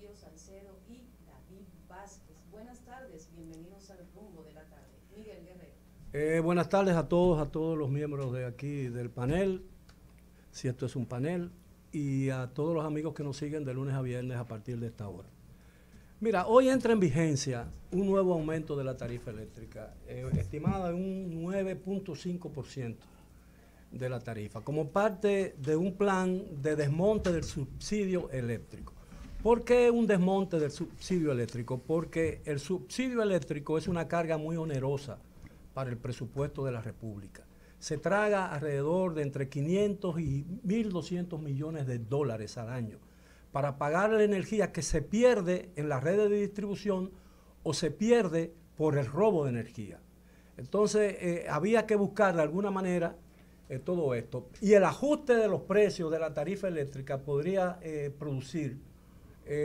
Rocío Salcedo y David Vázquez. Buenas tardes, bienvenidos al Rumbo de la Tarde. Miguel Guerrero. Buenas tardes a todos los miembros de aquí del panel, si esto es un panel, y a todos los amigos que nos siguen de lunes a viernes a partir de esta hora. Mira, hoy entra en vigencia un nuevo aumento de la tarifa eléctrica, estimada en un 9.5% de la tarifa, como parte de un plan de desmonte del subsidio eléctrico. ¿Por qué un desmonte del subsidio eléctrico? Porque el subsidio eléctrico es una carga muy onerosa para el presupuesto de la República. Se traga alrededor de entre 500 y 1.200 millones de dólares al año para pagar la energía que se pierde en las redes de distribución o se pierde por el robo de energía. Entonces, había que buscar de alguna manera todo esto. Y el ajuste de los precios de la tarifa eléctrica podría producir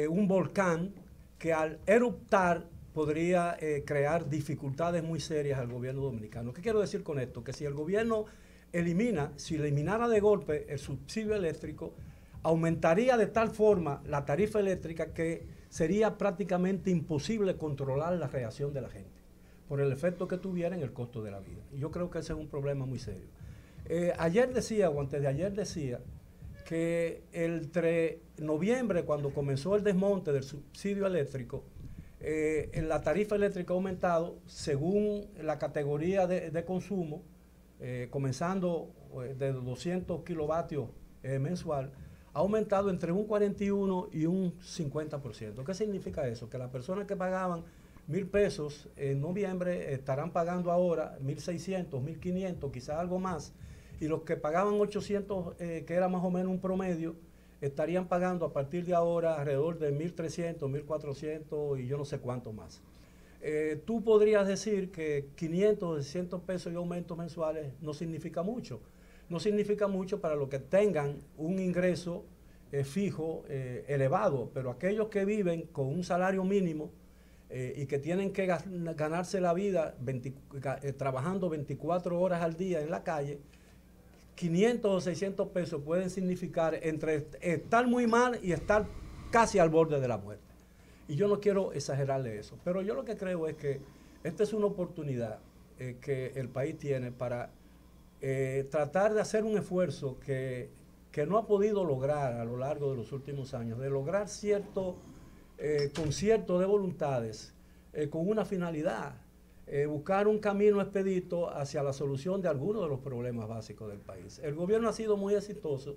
un volcán que al eruptar podría crear dificultades muy serias al gobierno dominicano. ¿Qué quiero decir con esto? Que si el gobierno eliminara de golpe el subsidio eléctrico, aumentaría de tal forma la tarifa eléctrica que sería prácticamente imposible controlar la reacción de la gente por el efecto que tuviera en el costo de la vida. Y yo creo que ese es un problema muy serio. Ayer decía, o antes de ayer decía, que entre noviembre, cuando comenzó el desmonte del subsidio eléctrico, la tarifa eléctrica ha aumentado según la categoría de consumo, comenzando de 200 kilovatios mensual, ha aumentado entre un 41 y un 50%. ¿Qué significa eso? Que las personas que pagaban 1.000 pesos en noviembre estarán pagando ahora 1.600, 1.500, quizás algo más, y los que pagaban 800, que era más o menos un promedio, estarían pagando a partir de ahora alrededor de 1.300, 1.400 y yo no sé cuánto más. Tú podrías decir que 500, 600 pesos de aumentos mensuales no significa mucho. No significa mucho para los que tengan un ingreso fijo elevado, pero aquellos que viven con un salario mínimo y que tienen que ganarse la vida trabajando 24 horas al día en la calle, 500 o 600 pesos pueden significar entre estar muy mal y estar casi al borde de la muerte. Y yo no quiero exagerarle eso, pero yo lo que creo es que esta es una oportunidad que el país tiene para tratar de hacer un esfuerzo que no ha podido lograr a lo largo de los últimos años, de lograr cierto concierto de voluntades con una finalidad, buscar un camino expedito hacia la solución de algunos de los problemas básicos del país. El gobierno ha sido muy exitoso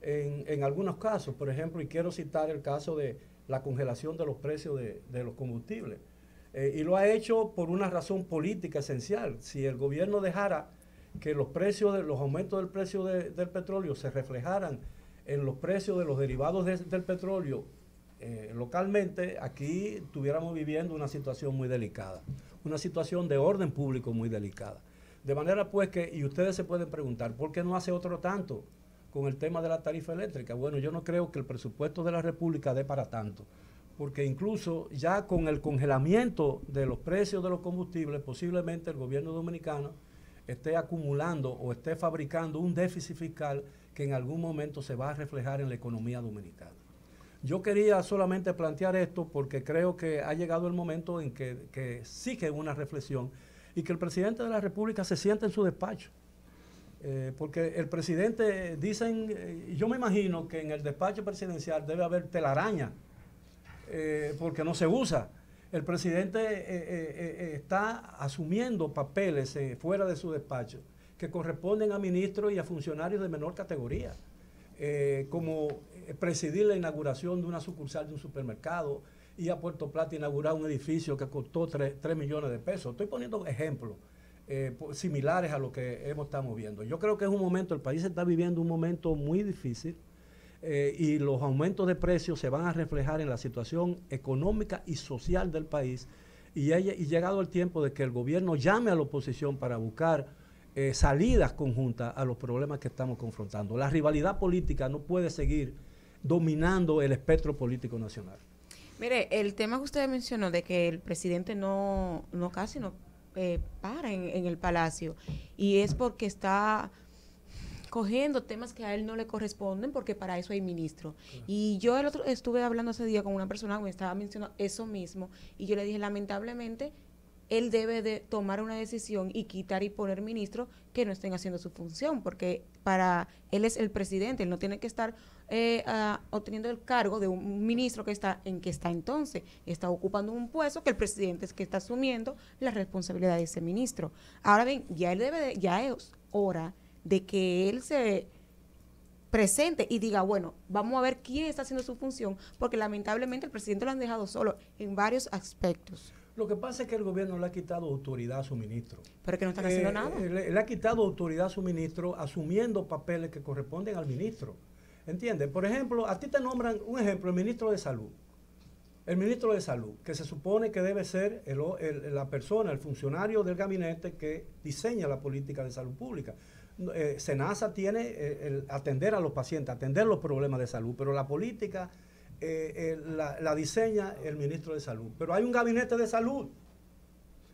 en algunos casos, por ejemplo, y quiero citar el caso de la congelación de los precios de los combustibles, y lo ha hecho por una razón política esencial. Si el gobierno dejara que los aumentos del precio del petróleo se reflejaran en los precios de los derivados del petróleo localmente, aquí estuviéramos viviendo una situación muy delicada, una situación de orden público muy delicada. De manera pues que, y ustedes se pueden preguntar, ¿por qué no hace otro tanto con el tema de la tarifa eléctrica? Bueno, yo no creo que el presupuesto de la República dé para tanto, porque incluso ya con el congelamiento de los precios de los combustibles, posiblemente el gobierno dominicano esté acumulando o esté fabricando un déficit fiscal que en algún momento se va a reflejar en la economía dominicana. Yo quería solamente plantear esto porque creo que ha llegado el momento en que sigue una reflexión y que el presidente de la República se siente en su despacho. Porque el presidente, yo me imagino que en el despacho presidencial debe haber telaraña, porque no se usa. El presidente está asumiendo papeles fuera de su despacho que corresponden a ministros y a funcionarios de menor categoría, como presidir la inauguración de una sucursal de un supermercado y a Puerto Plata inaugurar un edificio que costó 3 millones de pesos. Estoy poniendo ejemplos similares a lo que estamos viendo. Yo creo que es un momento, el país está viviendo un momento muy difícil y los aumentos de precios se van a reflejar en la situación económica y social del país y llegado el tiempo de que el gobierno llame a la oposición para buscar salidas conjuntas a los problemas que estamos confrontando. La rivalidad política no puede seguir dominando el espectro político nacional. Mire, el tema que usted mencionó de que el presidente casi no para en el Palacio, y es porque está escogiendo temas que a él no le corresponden porque para eso hay ministro. Y yo estuve hablando ese día con una persona que me estaba mencionando eso mismo y yo le dije, lamentablemente, él debe de tomar una decisión y quitar y poner ministros que no estén haciendo su función, porque para él es el presidente, él no tiene que estar obteniendo el cargo de un ministro que está entonces, está ocupando un puesto que el presidente es que está asumiendo la responsabilidad de ese ministro. Ahora bien, ya es hora de que él se presente y diga, bueno, vamos a ver quién está haciendo su función, porque lamentablemente el presidente lo han dejado solo en varios aspectos. Lo que pasa es que el gobierno le ha quitado autoridad a su ministro. Pero es que no están haciendo nada. Le ha quitado autoridad a su ministro asumiendo papeles que corresponden al ministro. ¿Entiendes? Por ejemplo, a ti te nombran, un ejemplo, el ministro de Salud. El ministro de Salud, que se supone que debe ser la persona, el funcionario del gabinete que diseña la política de salud pública. SENASA tiene el atender a los pacientes, atender los problemas de salud, pero la política la diseña el ministro de Salud. Pero hay un gabinete de salud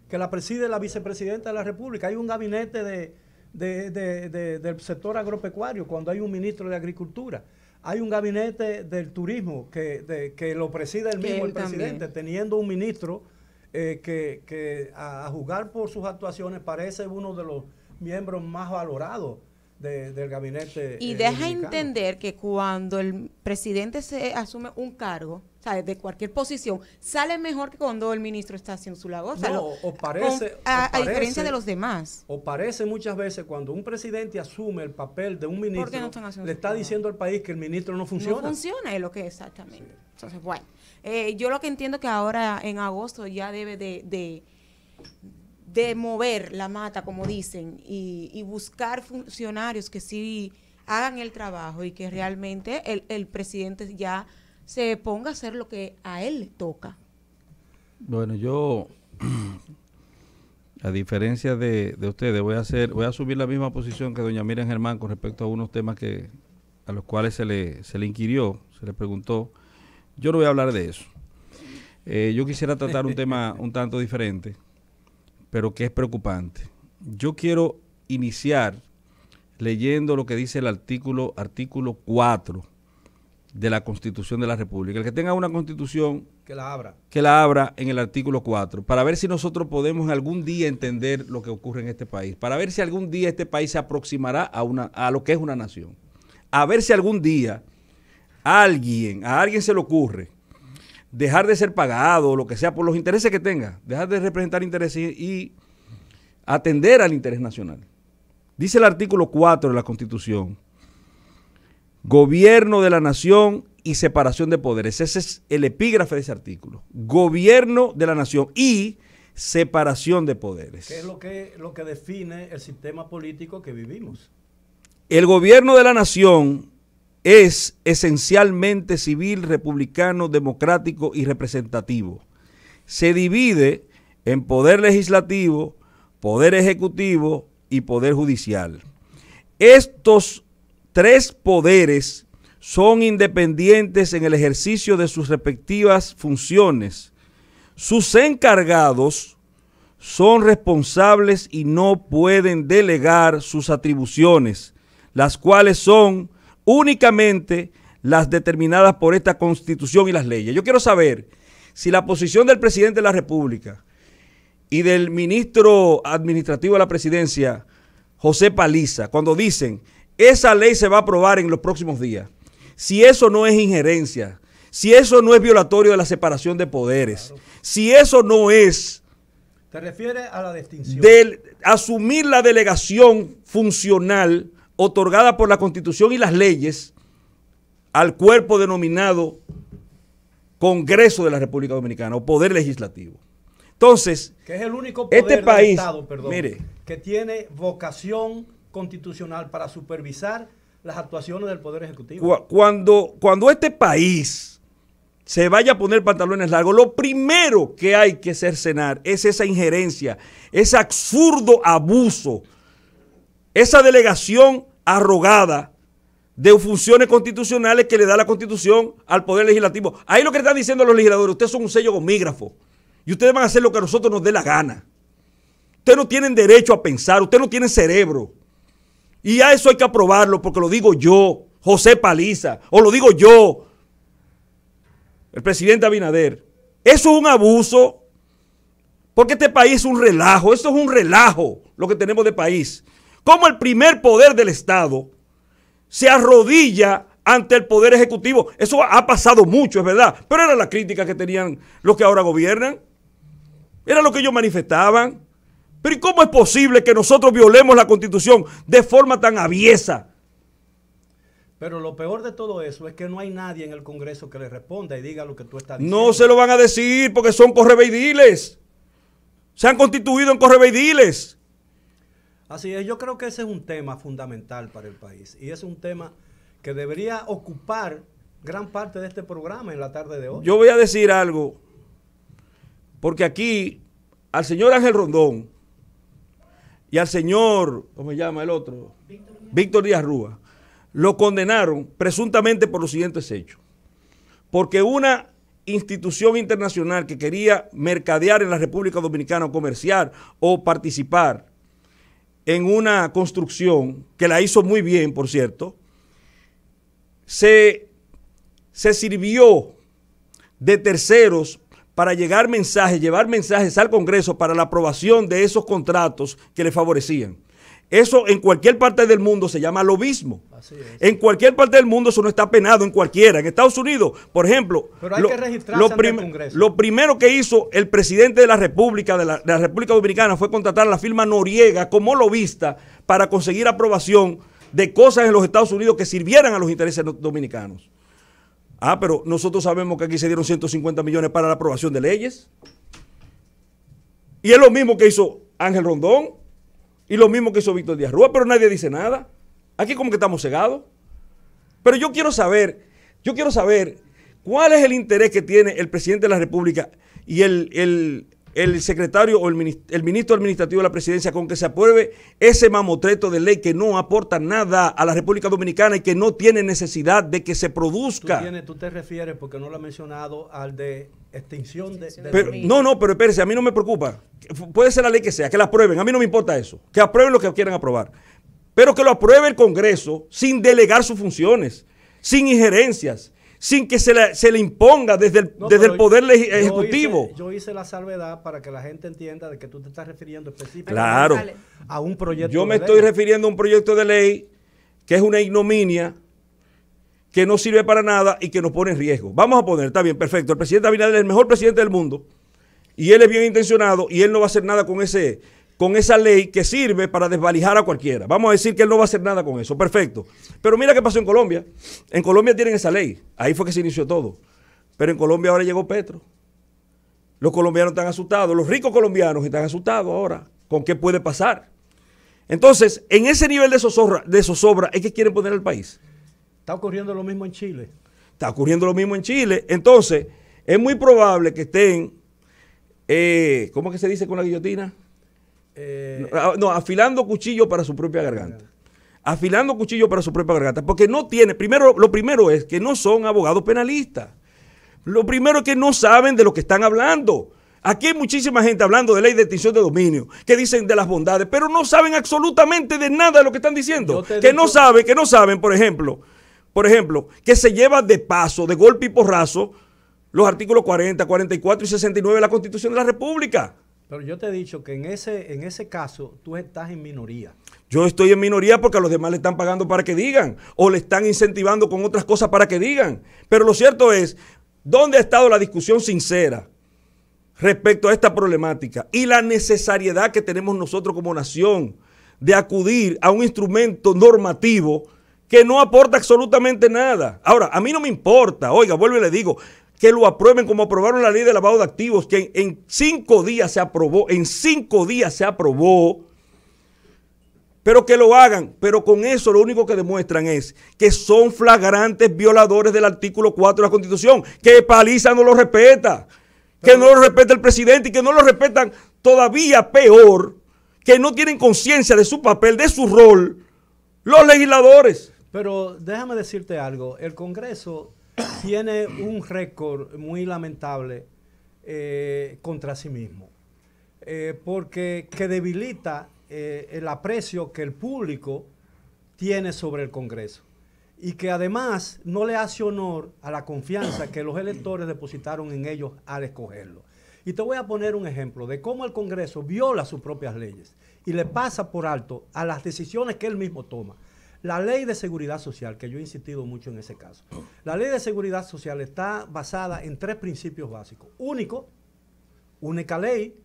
que la preside la vicepresidenta de la República. Hay un gabinete del sector agropecuario cuando hay un ministro de Agricultura. Hay un gabinete del turismo que lo preside el presidente, también, teniendo un ministro que a juzgar por sus actuaciones parece uno de los miembros más valorados del gabinete. Y deja entender que cuando el presidente se asume un cargo, o sea, de cualquier posición, sale mejor que cuando el ministro está haciendo su labor. No, o parece, a diferencia de los demás. O parece muchas veces cuando un presidente asume el papel de un ministro, le está diciendo al país que el ministro no funciona. No funciona, es lo que exactamente. Sí. Entonces, bueno, yo lo que entiendo que ahora en agosto ya debe de mover la mata, como dicen, y buscar funcionarios que sí hagan el trabajo y que realmente el presidente ya se ponga a hacer lo que a él le toca. Bueno, yo, a diferencia de ustedes, voy a asumir la misma posición que doña Miriam Germán con respecto a unos temas a los cuales se le inquirió, se le preguntó. Yo no voy a hablar de eso. Yo quisiera tratar un tema un tanto diferente, pero que es preocupante. Yo quiero iniciar leyendo lo que dice el artículo 4 de la Constitución de la República. El que tenga una Constitución, que la abra en el artículo 4, para ver si nosotros podemos algún día entender lo que ocurre en este país, para ver si algún día este país se aproximará a lo que es una nación, a ver si algún día a alguien se le ocurre dejar de ser pagado o lo que sea por los intereses que tenga, dejar de representar intereses y atender al interés nacional. Dice el artículo 4 de la Constitución: gobierno de la nación y separación de poderes. Ese es el epígrafe de ese artículo. Gobierno de la nación y separación de poderes. ¿Qué es lo que define el sistema político que vivimos? El gobierno de la nación es esencialmente civil, republicano, democrático y representativo. Se divide en poder legislativo, poder ejecutivo y poder judicial. Estos tres poderes son independientes en el ejercicio de sus respectivas funciones. Sus encargados son responsables y no pueden delegar sus atribuciones, las cuales son únicamente las determinadas por esta Constitución y las leyes. Yo quiero saber si la posición del presidente de la República y del ministro administrativo de la presidencia, José Paliza, cuando dicen esa ley se va a aprobar en los próximos días, si eso no es injerencia, si eso no es violatorio de la separación de poderes, claro, si eso no es... ¿Te refieres a la distinción? De asumir la delegación funcional otorgada por la Constitución y las leyes al cuerpo denominado Congreso de la República Dominicana o Poder Legislativo. Entonces, que es el único poder este país, del Estado, mire, que tiene vocación constitucional para supervisar las actuaciones del Poder Ejecutivo. Cuando este país se vaya a poner pantalones largos, lo primero que hay que cercenar es esa injerencia, ese absurdo abuso, esa delegación arrogada de funciones constitucionales que le da la Constitución al Poder Legislativo. Ahí lo que le están diciendo los legisladores: ustedes son un sello gomígrafo y ustedes van a hacer lo que a nosotros nos dé la gana. Ustedes no tienen derecho a pensar, ustedes no tienen cerebro. Y a eso hay que aprobarlo porque lo digo yo, José Paliza, o lo digo yo, el presidente Abinader. Eso es un abuso porque este país es un relajo, esto es un relajo lo que tenemos de país. Como el primer poder del Estado se arrodilla ante el poder ejecutivo. Eso ha pasado mucho, es verdad, pero era la crítica que tenían los que ahora gobiernan. Era lo que ellos manifestaban. Pero ¿y cómo es posible que nosotros violemos la Constitución de forma tan aviesa? Pero lo peor de todo eso es que no hay nadie en el Congreso que le responda y diga lo que tú estás diciendo. No se lo van a decir porque son correveidiles. Se han constituido en correveidiles. Así es, yo creo que ese es un tema fundamental para el país y es un tema que debería ocupar gran parte de este programa en la tarde de hoy. Yo voy a decir algo, porque aquí al señor Ángel Rondón y al señor, ¿cómo se llama el otro? Víctor Díaz Rúa, lo condenaron presuntamente por los siguientes hechos. Porque una institución internacional que quería mercadear en la República Dominicana, o comerciar o participar en una construcción, que la hizo muy bien, por cierto, se sirvió de terceros para llevar mensajes al Congreso para la aprobación de esos contratos que le favorecían. Eso en cualquier parte del mundo se llama lobismo. Así es. En cualquier parte del mundo eso no está penado, en cualquiera. En Estados Unidos, por ejemplo, pero hay que registrarse ante el Congreso. Lo primero que hizo el presidente de la República, de la República Dominicana, fue contratar a la firma Noriega como lobista para conseguir aprobación de cosas en los Estados Unidos que sirvieran a los intereses dominicanos. Ah, pero nosotros sabemos que aquí se dieron 150 millones para la aprobación de leyes. Y es lo mismo que hizo Ángel Rondón y lo mismo que hizo Víctor Díaz Rúa, pero nadie dice nada. Aquí como que estamos cegados. Pero yo quiero saber cuál es el interés que tiene el presidente de la República y el secretario o el ministro administrativo de la presidencia con que se apruebe ese mamotreto de ley que no aporta nada a la República Dominicana y que no tiene necesidad de que se produzca. Tú te refieres, porque no lo ha mencionado, al de extinción de pero espérese, a mí no me preocupa. Puede ser la ley que sea, que la aprueben, a mí no me importa eso. Que aprueben lo que quieran aprobar. Pero que lo apruebe el Congreso sin delegar sus funciones, sin injerencias, sin que se le imponga desde el poder ejecutivo. Yo hice la salvedad para que la gente entienda de que tú te estás refiriendo específicamente a un proyecto de ley. Yo me estoy refiriendo a un proyecto de ley que es una ignominia, que no sirve para nada y que nos pone en riesgo. Vamos a poner, está bien, perfecto, el presidente Abinader es el mejor presidente del mundo y él es bien intencionado y él no va a hacer nada con esa ley que sirve para desvalijar a cualquiera. Vamos a decir que él no va a hacer nada con eso, perfecto. Pero mira qué pasó en Colombia. En Colombia tienen esa ley, ahí fue que se inició todo. Pero en Colombia ahora llegó Petro. Los colombianos están asustados, los ricos colombianos están asustados ahora con qué puede pasar. Entonces, en ese nivel de zozobra es que quieren poner al país. Está ocurriendo lo mismo en Chile. Está ocurriendo lo mismo en Chile. Entonces, es muy probable que estén, ¿cómo es que se dice con la guillotina? Afilando cuchillo para su propia garganta. Afilando cuchillo para su propia garganta. Porque no tiene, lo primero es que no son abogados penalistas. Lo primero es que no saben de lo que están hablando. Aquí hay muchísima gente hablando de ley de extinción de dominio, que dicen de las bondades, pero no saben absolutamente de nada de lo que están diciendo. No saben, por ejemplo, que se lleva de paso, de golpe y porrazo, los artículos 40, 44 y 69 de la Constitución de la República. Pero yo te he dicho que en ese caso tú estás en minoría. Yo estoy en minoría porque a los demás le están pagando para que digan o le están incentivando con otras cosas para que digan. Pero lo cierto es, ¿dónde ha estado la discusión sincera respecto a esta problemática y la necesariedad que tenemos nosotros como nación de acudir a un instrumento normativo que no aporta absolutamente nada? Ahora, a mí no me importa, oiga, vuelvo y le digo, que lo aprueben como aprobaron la ley de lavado de activos, que en 5 días se aprobó, pero que lo hagan, pero con eso lo único que demuestran es que son flagrantes violadores del artículo 4 de la Constitución, que Paliza no lo respeta, que no lo respeta el presidente y que no lo respetan todavía peor, que no tienen conciencia de su papel, de su rol, los legisladores. Pero déjame decirte algo, el Congreso tiene un récord muy lamentable contra sí mismo, porque que debilita el aprecio que el público tiene sobre el Congreso y que además no le hace honor a la confianza que los electores depositaron en ellos al escogerlo. Y te voy a poner un ejemplo de cómo el Congreso viola sus propias leyes y le pasa por alto a las decisiones que él mismo toma. La ley de seguridad social, que yo he insistido mucho en ese caso. La ley de seguridad social está basada en 3 principios básicos. Única ley,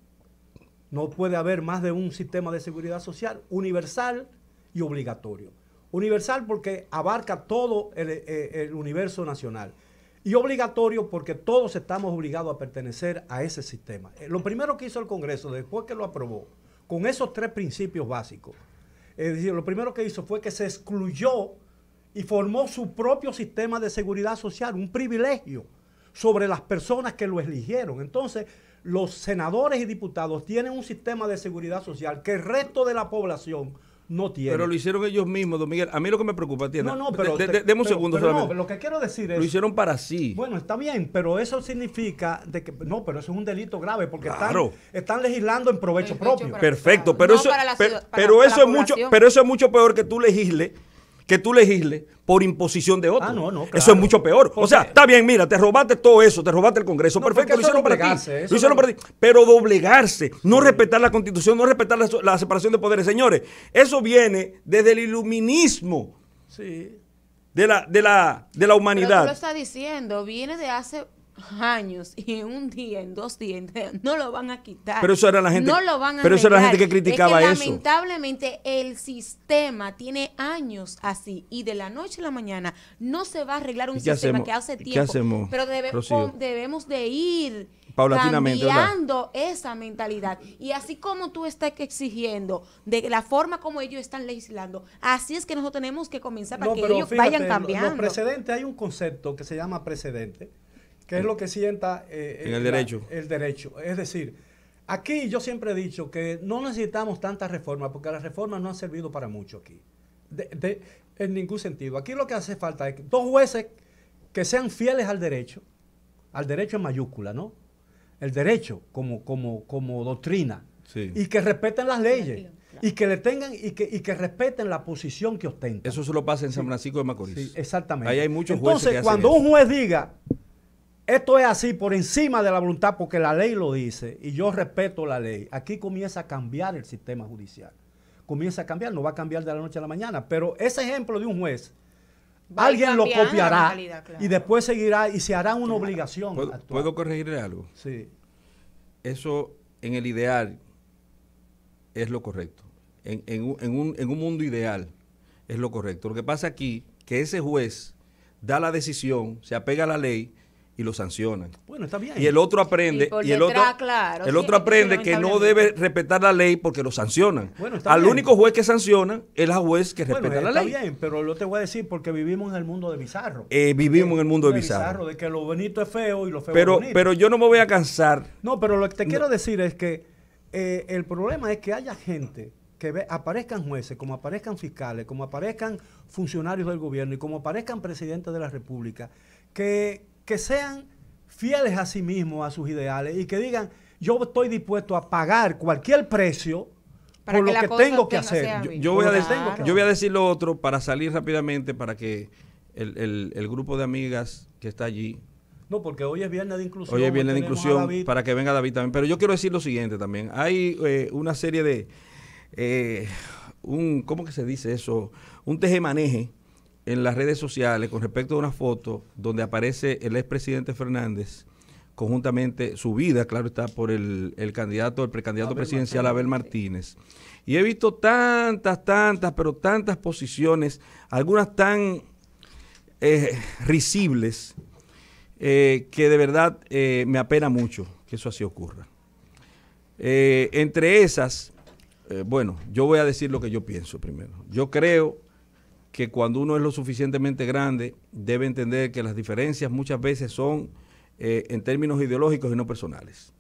no puede haber más de un sistema de seguridad social, universal y obligatorio. Universal porque abarca todo el universo nacional. Y obligatorio porque todos estamos obligados a pertenecer a ese sistema. Lo primero que hizo el Congreso, después que lo aprobó, con esos 3 principios básicos, es decir, lo primero que hizo fue que se excluyó y formó su propio sistema de seguridad social, un privilegio sobre las personas que lo eligieron. Entonces, los senadores y diputados tienen un sistema de seguridad social que el resto de la población no tiene. Pero lo hicieron ellos mismos, don Miguel. A mí lo que me preocupa, tiene. No, pero... Deme un segundo solamente. No, lo que quiero decir es... Lo hicieron para sí. Bueno, está bien, pero eso significa de que... No, pero eso es un delito grave porque claro, están legislando en provecho propio. Perfecto, pero no eso, pero eso es mucho, pero eso es mucho peor que tú legisles por imposición de otro. No, claro. Eso es mucho peor. Porque, o sea, está bien, mira, te robaste todo eso, te robaste el Congreso. Perfecto, lo hicieron para ti. Lo hicieron para ti. Pero doblegarse, no respetar la Constitución, no respetar la separación de poderes. Señores, eso viene desde el iluminismo de la humanidad. Pero tú lo estás diciendo, viene de hace años y en un día, en 2 días, no lo van a quitar. Pero eso era la gente, no lo van a pero eso era la gente que es criticaba que eso. Lamentablemente el sistema tiene años así y de la noche a la mañana no se va a arreglar un sistema que hace tiempo. ¿Qué hacemos, pero debemos de ir paulatinamente, cambiando esa mentalidad. Y así como tú estás exigiendo de la forma como ellos están legislando, así es que nosotros tenemos que comenzar para que ellos vayan cambiando. Los precedentes, hay un concepto que se llama precedente, que es lo que sienta en el derecho. El derecho. Es decir, aquí yo siempre he dicho que no necesitamos tantas reformas, porque las reformas no han servido para mucho aquí. En ningún sentido. Aquí lo que hace falta es 2 jueces que sean fieles al derecho en mayúscula, ¿no? El derecho como doctrina. Sí. Y que respeten las leyes. Y que le tengan y que respeten la posición que ostentan. Eso solo pasa en San Francisco de Macorís. Sí, exactamente. Ahí hay muchos jueces que hacen cuando eso. un juez diga esto es así por encima de la voluntad porque la ley lo dice y yo respeto la ley, aquí comienza a cambiar el sistema judicial. Comienza a cambiar, no va a cambiar de la noche a la mañana, pero ese ejemplo de un juez, alguien lo copiará claro. Y después seguirá y se hará una obligación. ¿Puedo corregirle algo? Sí. Eso en el ideal es lo correcto. En un mundo ideal es lo correcto. Lo que pasa aquí que ese juez da la decisión, se apega a la ley y lo sancionan. Bueno, está bien. Y el otro aprende, el otro aprende que no debe respetar la ley porque lo sancionan. Bueno, al único juez que sanciona es el juez que respeta la ley. Está bien, pero yo te voy a decir porque vivimos en el mundo de Bizarro. Vivimos en el mundo de Bizarro. De que lo bonito es feo y lo feo es bonito. Pero yo no me voy a cansar. No, pero lo que te quiero decir es que el problema es que haya gente que aparezcan jueces, como aparezcan fiscales, como aparezcan funcionarios del gobierno y como aparezcan presidentes de la República, que sean fieles a sí mismos, a sus ideales y que digan, yo estoy dispuesto a pagar cualquier precio por lo que tengo que hacer. Yo voy a decir lo otro para salir rápidamente para que el grupo de amigas que está allí. No, porque hoy es viernes de inclusión. Hoy es viernes de inclusión para que venga David también. Pero yo quiero decir lo siguiente también. Hay una serie de, ¿cómo que se dice eso? Un tejemaneje en las redes sociales con respecto a una foto donde aparece el expresidente Fernández conjuntamente, subida, claro está, por el precandidato presidencial Abel Martínez. Y he visto tantas posiciones, algunas tan risibles, que de verdad me apena mucho que eso así ocurra. Entre esas, bueno, yo voy a decir lo que yo pienso primero. Yo creo que cuando uno es lo suficientemente grande, debe entender que las diferencias muchas veces son en términos ideológicos y no personales.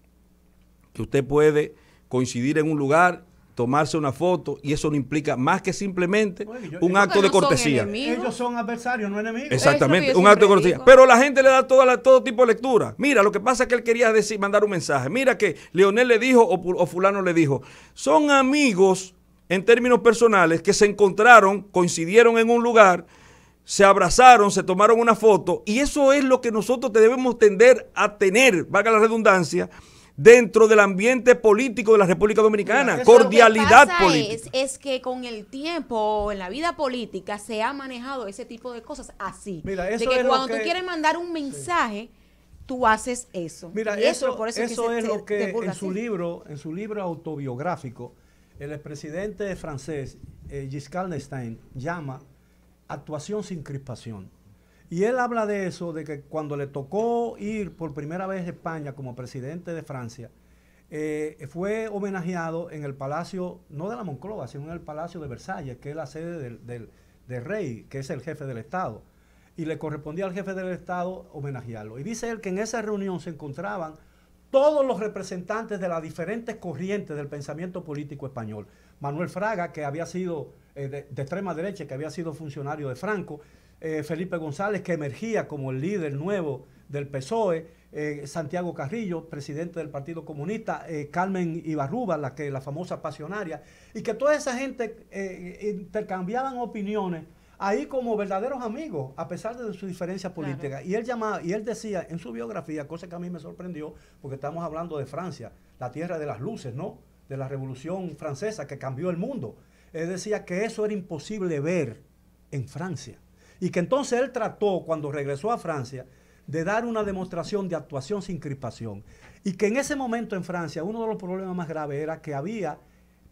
Que usted puede coincidir en un lugar, tomarse una foto, y eso no implica más que simplemente un acto de cortesía. Ellos son adversarios, no enemigos. Exactamente, un acto de cortesía. Pero la gente le da todo tipo de lectura. Mira, lo que pasa es que él quería mandar un mensaje. Mira que Leonel le dijo o fulano le dijo. Son amigos en términos personales, que se encontraron, coincidieron en un lugar, se abrazaron, se tomaron una foto, y eso es lo que nosotros debemos tender a tener, valga la redundancia, dentro del ambiente político de la República Dominicana. Mira, cordialidad lo que pasa política. es que con el tiempo, en la vida política, se ha manejado ese tipo de cosas así. Mira, eso de que es lo cuando que- tú quieres mandar un mensaje, tú haces eso. Mira, Y eso por es lo que divulga en su así. libro autobiográfico, el expresidente francés Giscard d'Estaing llama actuación sin crispación. Y él habla de eso, de que cuando le tocó ir por primera vez a España como presidente de Francia, fue homenajeado en el Palacio, no de la Moncloa, sino en el Palacio de Versalles, que es la sede del rey, que es el jefe del Estado. Y le correspondía al jefe del Estado homenajearlo. Y dice él que en esa reunión se encontraban todos los representantes de las diferentes corrientes del pensamiento político español. Manuel Fraga, que había sido de extrema derecha, que había sido funcionario de Franco, Felipe González, que emergía como el líder nuevo del PSOE, Santiago Carrillo, presidente del Partido Comunista, Carmen Ibarrúa, la famosa pasionaria, y que toda esa gente intercambiaban opiniones ahí como verdaderos amigos, a pesar de su diferencia política. Claro. Y él decía en su biografía, cosa que a mí me sorprendió, porque estamos hablando de Francia, la tierra de las luces, ¿no? De la Revolución Francesa que cambió el mundo. Él decía que eso era imposible ver en Francia. Y que entonces él trató, cuando regresó a Francia, de dar una demostración de actuación sin crispación. Y que en ese momento en Francia, uno de los problemas más graves era que había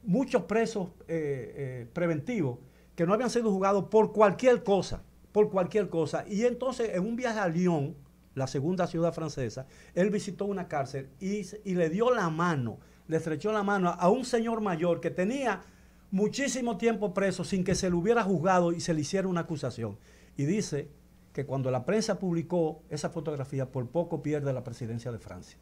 muchos presos preventivos que no habían sido juzgados por cualquier cosa. Y entonces, en un viaje a Lyon, la segunda ciudad francesa, él visitó una cárcel y le dio la mano, le estrechó la mano a un señor mayor que tenía muchísimo tiempo preso sin que se le hubiera juzgado y se le hiciera una acusación. Y dice que cuando la prensa publicó esa fotografía, por poco pierde la presidencia de Francia.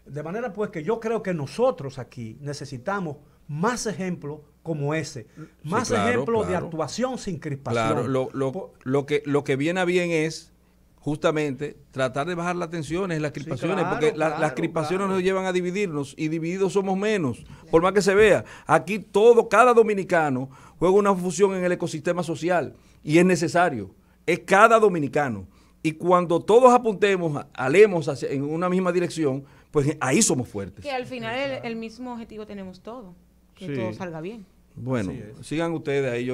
De manera pues que yo creo que nosotros aquí necesitamos más ejemplos como ese, más ejemplos de actuación sin crispación. Claro, lo que viene a bien es justamente tratar de bajar las tensiones, las crispaciones, sí, claro, porque las crispaciones nos llevan a dividirnos y divididos somos menos, por más que se vea. Aquí cada dominicano juega una función en el ecosistema social y es necesario, es cada dominicano. Y cuando todos apuntemos, alemos en una misma dirección, pues ahí somos fuertes. Que al final el mismo objetivo tenemos todos, que todo salga bien. Bueno, sigan ustedes ahí,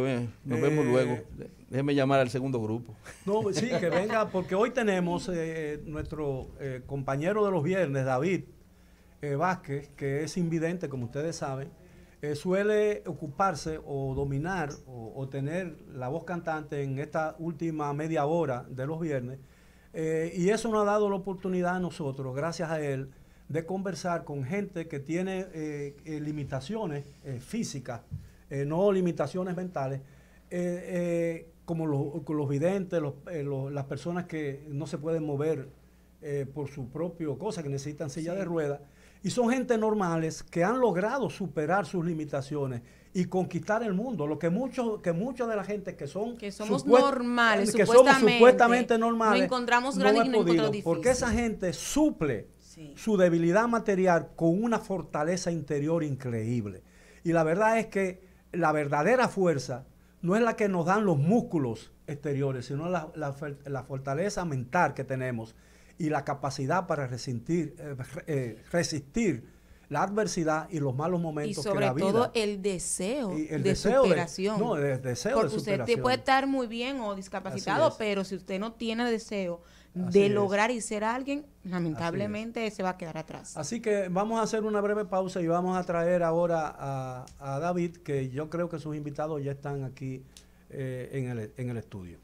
nos vemos luego. Déjenme llamar al segundo grupo. No, sí, que venga, porque hoy tenemos nuestro compañero de los viernes, David Vázquez, que es invidente, como ustedes saben, suele ocuparse o dominar o tener la voz cantante en esta última media hora de los viernes, y eso nos ha dado la oportunidad a nosotros, gracias a él, de conversar con gente que tiene limitaciones físicas, no limitaciones mentales, como los videntes, las personas que no se pueden mover por su propio cosa, que necesitan silla de ruedas, y son gente normales que han logrado superar sus limitaciones y conquistar el mundo. Lo que muchos de la gente que somos normales, que somos supuestamente normales, no encontramos grandes y no encontramos difíciles. Porque esa gente suple su debilidad material con una fortaleza interior increíble. Y la verdad es que la verdadera fuerza no es la que nos dan los músculos exteriores, sino la fortaleza mental que tenemos y la capacidad para resistir la adversidad y los malos momentos que la vida. Y sobre todo el deseo de superación. Porque usted puede estar muy bien o discapacitado, pero si usted no tiene deseo de lograr y ser alguien, lamentablemente se va a quedar atrás. Así que vamos a hacer una breve pausa y vamos a traer ahora a David, que yo creo que sus invitados ya están aquí en el estudio.